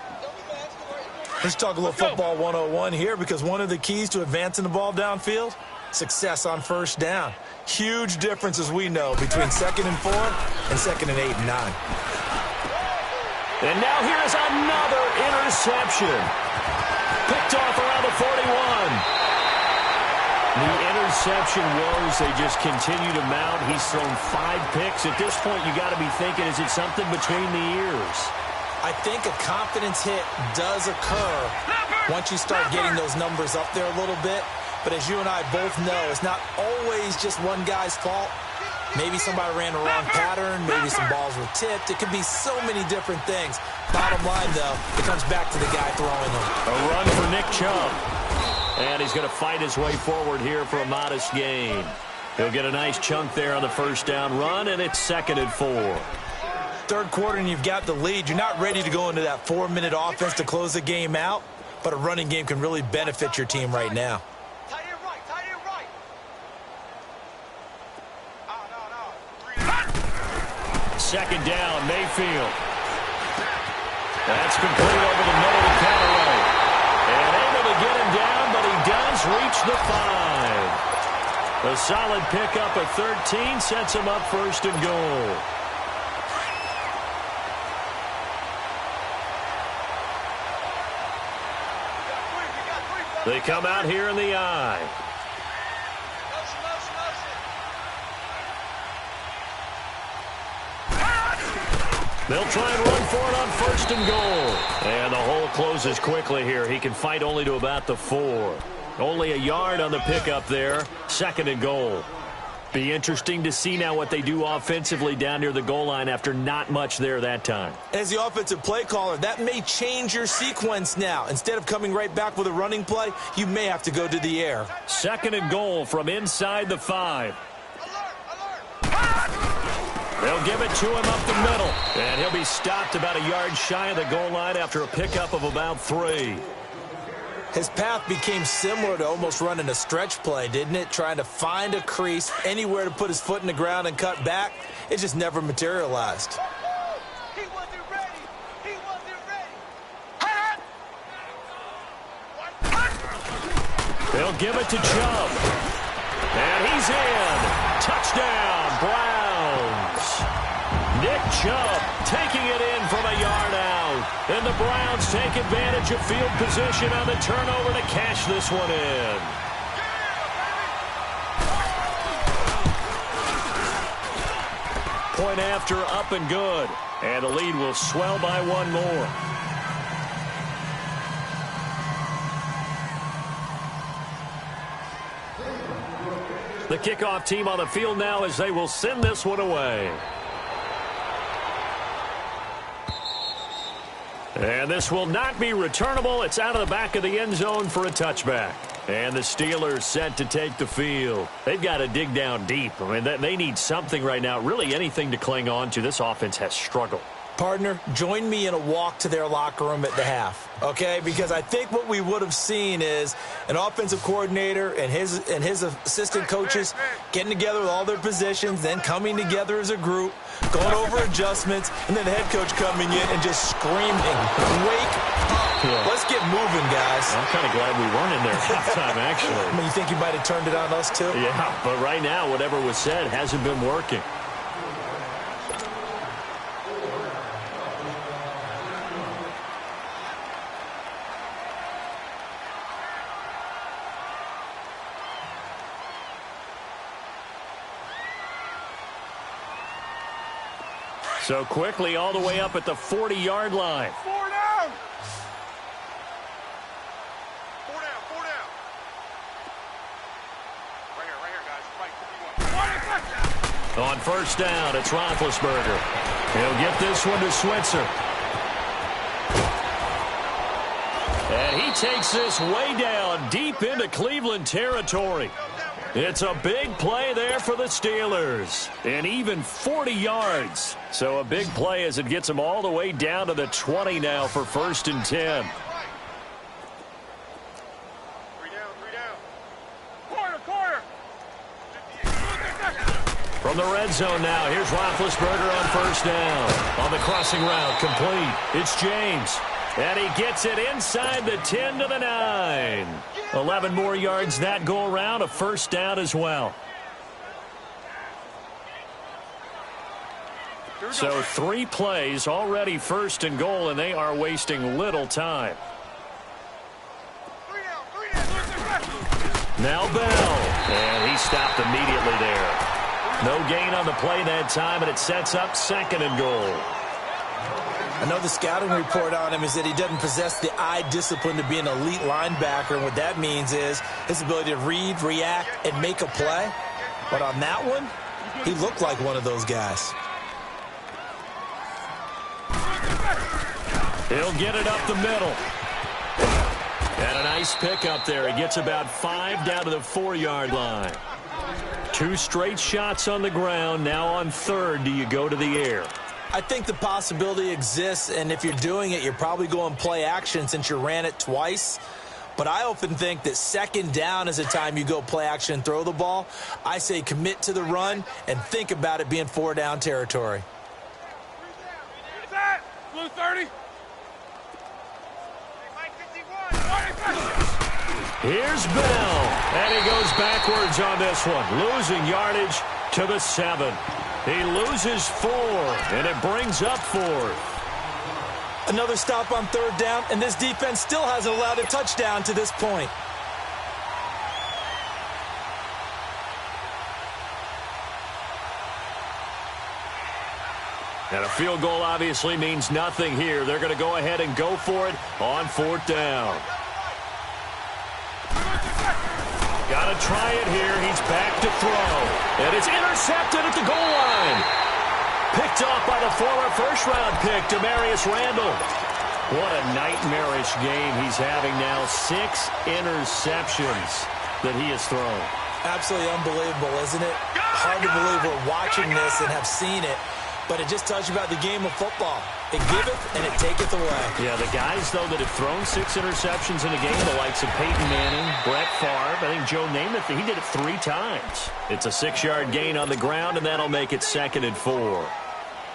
[SPEAKER 5] Let's talk a little football 101 here, because one of the keys to advancing the ball downfield, success on first down. Huge difference, as we know, between 2nd and 4 and 2nd and 8 and 9.
[SPEAKER 4] And now here is another interception. Picked off around the 41. The interception woes, they just continue to mount. He's thrown 5 picks. At this point, you got to be thinking, is it something between the ears?
[SPEAKER 5] I think a confidence hit does occur once you start getting those numbers up there a little bit. But as you and I both know, it's not always just one guy's fault. Maybe somebody ran the wrong pattern. Maybe some balls were tipped. It could be so many different things. Bottom line, though, it comes back to the guy throwing them.
[SPEAKER 4] A run for Nick Chubb. And he's going to fight his way forward here for a modest gain. He'll get a nice chunk there on the first down run, and it's 2nd and 4.
[SPEAKER 5] Third quarter and you've got the lead. You're not ready to go into that 4-minute offense to close the game out, but a running game can really benefit your team right now.
[SPEAKER 6] Tight end right, tight end right.
[SPEAKER 4] Second down, Mayfield. That's complete over the middle to Callaway. And able to get him down, but he does reach the 5. A solid pickup of 13 sets him up 1st and goal. They come out here in the I. They'll try and run for it on 1st and goal. And the hole closes quickly here. He can fight only to about the 4. Only a yard on the pickup there. 2nd and goal. Be interesting to see now what they do offensively down near the goal line after not much there that time.
[SPEAKER 5] As the offensive play caller, that may change your sequence now. Instead of coming right back with a running play, you may have to go to the air.
[SPEAKER 4] 2nd and goal from inside the 5. They'll give it to him up the middle. And he'll be stopped about a yard shy of the goal line after a pickup of about 3.
[SPEAKER 5] His path became similar to almost running a stretch play, didn't it? Trying to find a crease, anywhere to put his foot in the ground and cut back. It just never materialized.
[SPEAKER 6] He wasn't ready. He wasn't ready.
[SPEAKER 4] They'll give it to Chubb. And he's in. Touchdown, Browns. Nick Chubb taking it in from a yard out. And the Browns take advantage of field position on the turnover to cash this one in. Point after, up and good. And the lead will swell by 1 more. The kickoff team on the field now as they will send this one away. And this will not be returnable. It's out of the back of the end zone for a touchback. And the Steelers set to take the field. They've got to dig down deep. I mean, they need something right now, really anything to cling on to. This offense has struggled.
[SPEAKER 5] Partner, join me in a walk to their locker room at the half, okay? Because I think what we would have seen is an offensive coordinator and his assistant coaches getting together with all their positions, then coming together as a group, going over adjustments, and then the head coach coming in and just screaming, "Wake up! Yeah. Let's get moving, guys."
[SPEAKER 4] I'm kind of glad we weren't in there at halftime, actually.
[SPEAKER 5] I mean, you think you might have turned it on us, too?
[SPEAKER 4] Yeah, but right now, whatever was said hasn't been working. So quickly all the way up at the 40-yard line.
[SPEAKER 6] 4 down. 4 down, 4 down. Right here, guys. Right.
[SPEAKER 4] On 1st down, it's Roethlisberger. He'll get this one to Switzer. And he takes this way down deep into Cleveland territory. It's a big play there for the Steelers. And even 40 yards. So a big play as it gets them all the way down to the 20 now for 1st and 10.
[SPEAKER 6] 3 down. Quarter.
[SPEAKER 4] From the red zone now, here's Roethlisberger on 1st down. On the crossing route, complete. It's James. And he gets it inside the 10 to the 9. 11 more yards that go around, a 1st down as well. So 3 plays, already 1st and goal, and they are wasting little time.
[SPEAKER 6] 3 down.
[SPEAKER 4] Now Bell. And he stopped immediately there. No gain on the play that time, and it sets up 2nd and goal.
[SPEAKER 5] I know the scouting report on him is that he doesn't possess the eye discipline to be an elite linebacker, and what that means is his ability to read, react, and make a play. But on that one, he looked like one of those guys.
[SPEAKER 4] He'll get it up the middle. And a nice pickup there. He gets about 5 down to the 4-yard line. 2 straight shots on the ground. Now on 3rd, do you go to the air?
[SPEAKER 5] I think the possibility exists, and if you're doing it, you're probably going play action since you ran it twice. But I often think that 2nd down is the time you go play action and throw the ball. I say commit to the run and think about it being 4-down territory.
[SPEAKER 6] Blue 30.
[SPEAKER 4] Here's Bell, and he goes backwards on this one, losing yardage to the 7. He loses 4, and it brings up 4th.
[SPEAKER 5] Another stop on 3rd down, and this defense still hasn't allowed a touchdown to this point.
[SPEAKER 4] And a field goal obviously means nothing here. They're going to go ahead and go for it on 4th down. Got to try it here. He's back to throw. And it's intercepted at the goal line. Picked off by the former first-round pick, Demarius Randall. What a nightmarish game he's having now. 6 interceptions that he has thrown.
[SPEAKER 5] Absolutely unbelievable, isn't it? Hard to believe we're watching this and have seen it. But it just tells you about the game of football. It giveth and it taketh away.
[SPEAKER 4] Yeah, the guys, though, that have thrown 6 interceptions in a game, the likes of Peyton Manning, Brett Favre, I think Joe Namath, he did it 3 times. It's a 6-yard gain on the ground, and that'll make it 2nd and 4.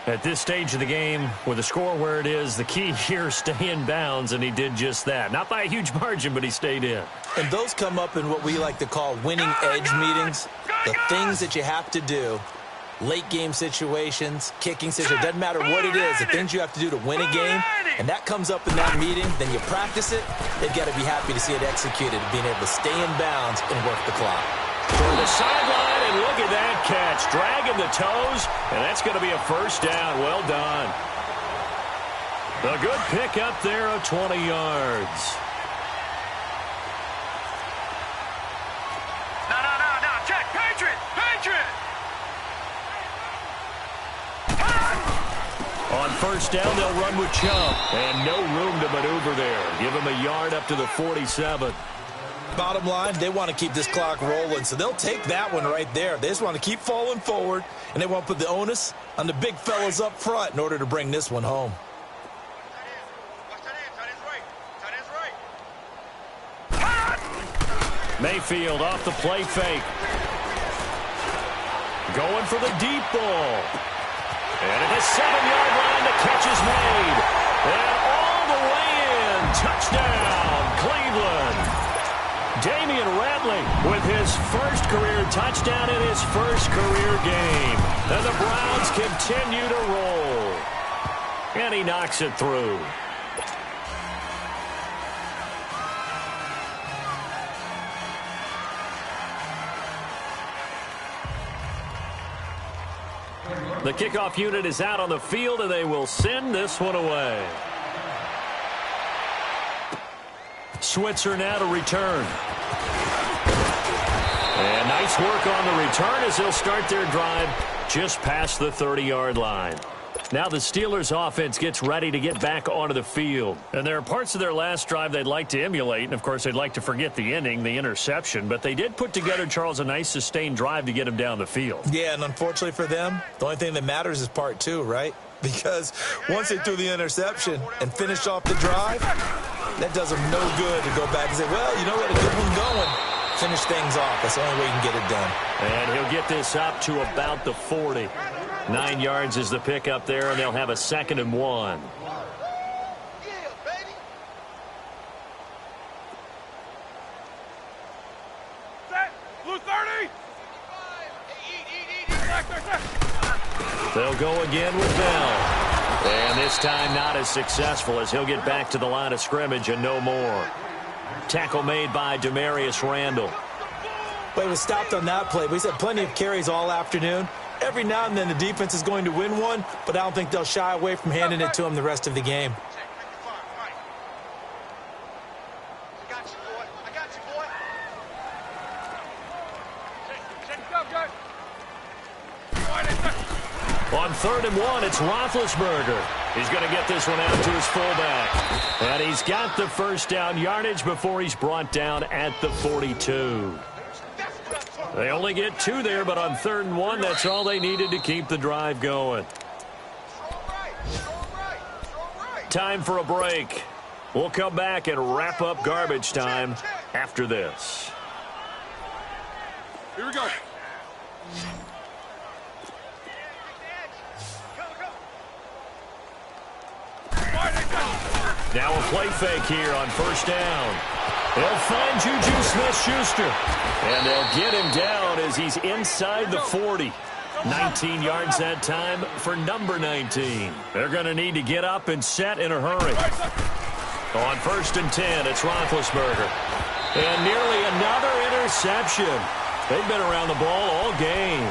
[SPEAKER 4] At this stage of the game, with the score where it is, the key here is stay in bounds, and he did just that. Not by a huge margin, but he stayed in. And
[SPEAKER 5] those come up in what we like to call winning edge meetings. The things that you have to do. Late game situations, kicking situations, doesn't matter what it is, the things you have to do to win a game, and that comes up in that meeting, then you practice it, they've got to be happy to see it executed, being able to stay in bounds and work the clock.
[SPEAKER 4] For the sideline, and look at that catch, dragging the toes, and that's going to be a 1st down. Well done. A good pick up there of 20 yards.
[SPEAKER 6] No, check, Patriot!
[SPEAKER 4] On 1st down, they'll run with Chubb. And no room to maneuver there. Give him a yard up to the 47.
[SPEAKER 5] Bottom line, they want to keep this clock rolling, so they'll take that one right there. They just want to keep falling forward, and they want to put the onus on the big fellas up front in order to bring this one home.
[SPEAKER 4] Mayfield off the play fake. Going for the deep ball. And at the 7-yard line, the catch is made. And all the way in. Touchdown, Cleveland. Damian Ratley with his first career touchdown in his first career game. And the Browns continue to roll. And he knocks it through. The kickoff unit is out on the field, and they will send this one away. Switzer now to return. And nice work on the return as they'll start their drive just past the 30-yard line. Now the Steelers offense gets ready to get back onto the field. And there are parts of their last drive they'd like to emulate. And, of course, they'd like to forget the ending, the interception. But they did put together, Charles, a nice sustained drive to get him down the field.
[SPEAKER 5] Yeah, and unfortunately for them, the only thing that matters is part 2, right? Because once they threw the interception and finished off the drive, that does them no good to go back and say, well, you know what, a good one going. Finish things off. That's the only way you can get it done.
[SPEAKER 4] And he'll get this up to about the 40. 9 yards is the pick up there, and they'll have a 2nd and 1.
[SPEAKER 6] Blue 30!
[SPEAKER 4] They'll go again with Bell. And this time not as successful as he'll get back to the line of scrimmage and no more. Tackle made by Demarius Randall.
[SPEAKER 5] But it was stopped on that play. But he's had plenty of carries all afternoon. Every now and then the defense is going to win one, but I don't think they'll shy away from handing it to him the rest of the game.
[SPEAKER 4] On 3rd and 1, it's Roethlisberger. He's going to get this one out to his fullback. And he's got the first down yardage before he's brought down at the 42. They only get 2 there, but on 3rd and 1, that's all they needed to keep the drive going. Time for a break. We'll come back and wrap up garbage time after this.
[SPEAKER 6] Here we go.
[SPEAKER 4] Now a play fake here on 1st down. They'll find Juju Smith-Schuster. And they'll get him down as he's inside the 40. 19 yards that time for number 19. They're going to need to get up and set in a hurry. On 1st and 10, it's Roethlisberger. And nearly another interception. They've been around the ball all game.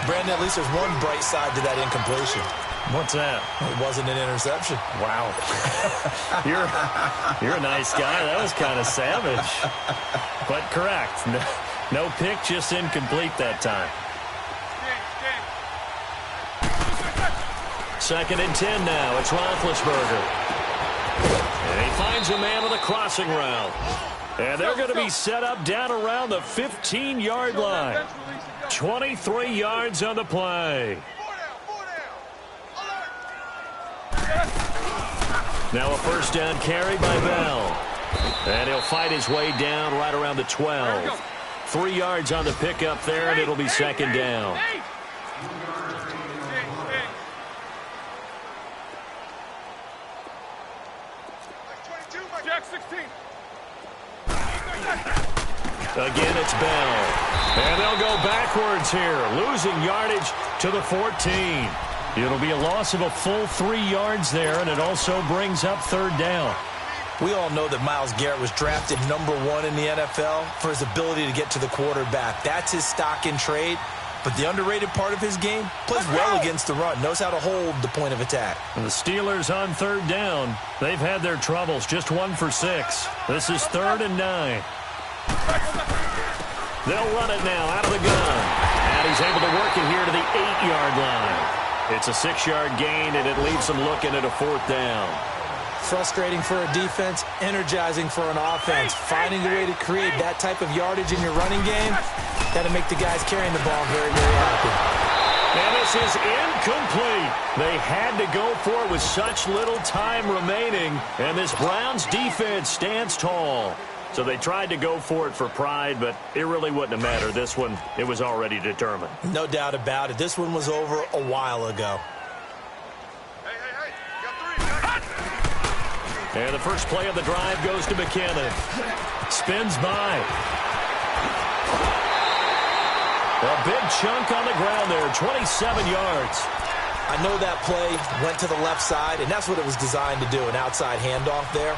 [SPEAKER 5] Brandon, at least there's one bright side to that incompletion.
[SPEAKER 4] What's that?
[SPEAKER 5] It wasn't an interception.
[SPEAKER 4] Wow. You're a nice guy. That was kind of savage. But correct. No pick, just incomplete that time. 2nd and 10 now. It's Roethlisberger. And he finds a man on the crossing route. And they're going to be set up down around the 15-yard line. 23 yards on the play. Now a 1st down carry by Bell. And he'll fight his way down right around the 12. 3 yards on the pickup there, and it'll be 2nd down. Again, it's Bell. And they'll go backwards here, losing yardage to the 14. It'll be a loss of a full 3 yards there, and it also brings up 3rd down.
[SPEAKER 5] We all know that Myles Garrett was drafted number 1 in the NFL for his ability to get to the quarterback. That's his stock in trade. But the underrated part of his game, plays well against the run, knows how to hold the point of attack.
[SPEAKER 4] And the Steelers on 3rd down. They've had their troubles, just 1 for 6. This is 3rd and 9. They'll run it now out of the gun. And he's able to work it here to the 8-yard line. It's a 6-yard gain, and it leaves them looking at a 4th down.
[SPEAKER 5] Frustrating for a defense, energizing for an offense. Finding a way to create that type of yardage in your running game, that'll make the guys carrying the ball very, very happy.
[SPEAKER 4] And this is incomplete. They had to go for it with such little time remaining, and this Browns defense stands tall. So they tried to go for it for pride, but it really wouldn't have mattered. This one, it was already determined.
[SPEAKER 5] No doubt about it. This one was over a while ago.
[SPEAKER 4] And the first play of the drive goes to McKinnon. Spins by. A big chunk on the ground there, 27 yards.
[SPEAKER 5] I know that play went to the left side, and that's what it was designed to do, an outside handoff there.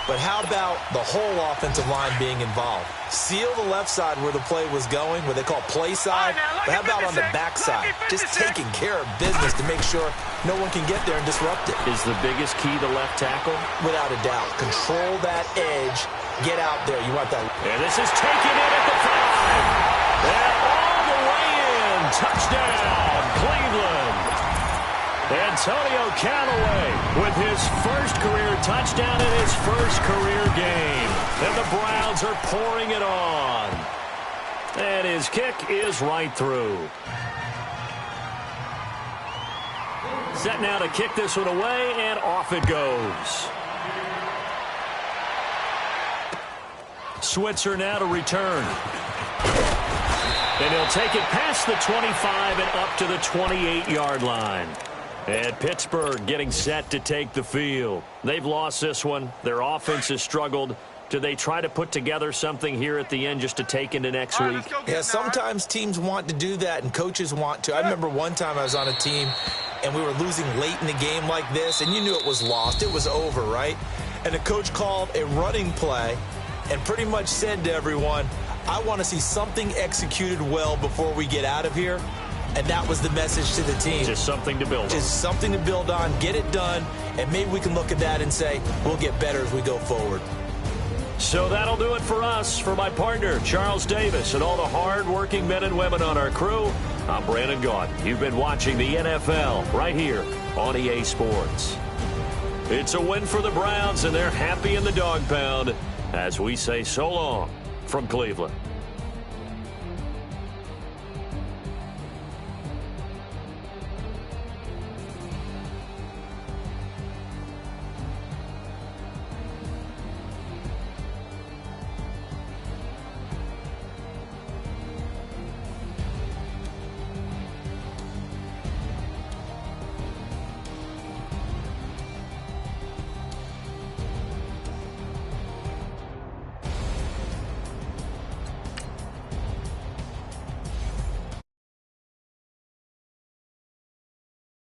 [SPEAKER 5] But how about the whole offensive line being involved? Seal the left side where the play was going, what they call play side. But how about on the back side? Just taking care of business to make sure no one can get there and disrupt it.
[SPEAKER 4] Is the biggest key the left tackle?
[SPEAKER 5] Without a doubt. Control that edge. Get out there. You want that.
[SPEAKER 4] And this is taken in at the 5. And all the way in. Touchdown, Cleveland. Antonio Callaway with his first career touchdown in his first career game. And the Browns are pouring it on. And his kick is right through. Set now to kick this one away, and off it goes. Switzer now to return. And he'll take it past the 25 and up to the 28-yard line. And Pittsburgh getting set to take the field. They've lost this one. Their offense has struggled. Do they try to put together something here at the end just to take into next week?
[SPEAKER 5] Yeah, sometimes teams want to do that and coaches want to. I remember one time I was on a team and we were losing late in the game like this, and you knew it was lost. It was over, right? And the coach called a running play and pretty much said to everyone, I want to see something executed well before we get out of here. And that was the message to the team.
[SPEAKER 4] Just something to build on.
[SPEAKER 5] Just something to build on, get it done, and maybe we can look at that and say, we'll get better as we go forward.
[SPEAKER 4] So that'll do it for us. For my partner, Charles Davis, and all the hard-working men and women on our crew, I'm Brandon Gaudin. You've been watching the NFL right here on EA Sports. It's a win for the Browns, and they're happy in the dog pound as we say so long from Cleveland.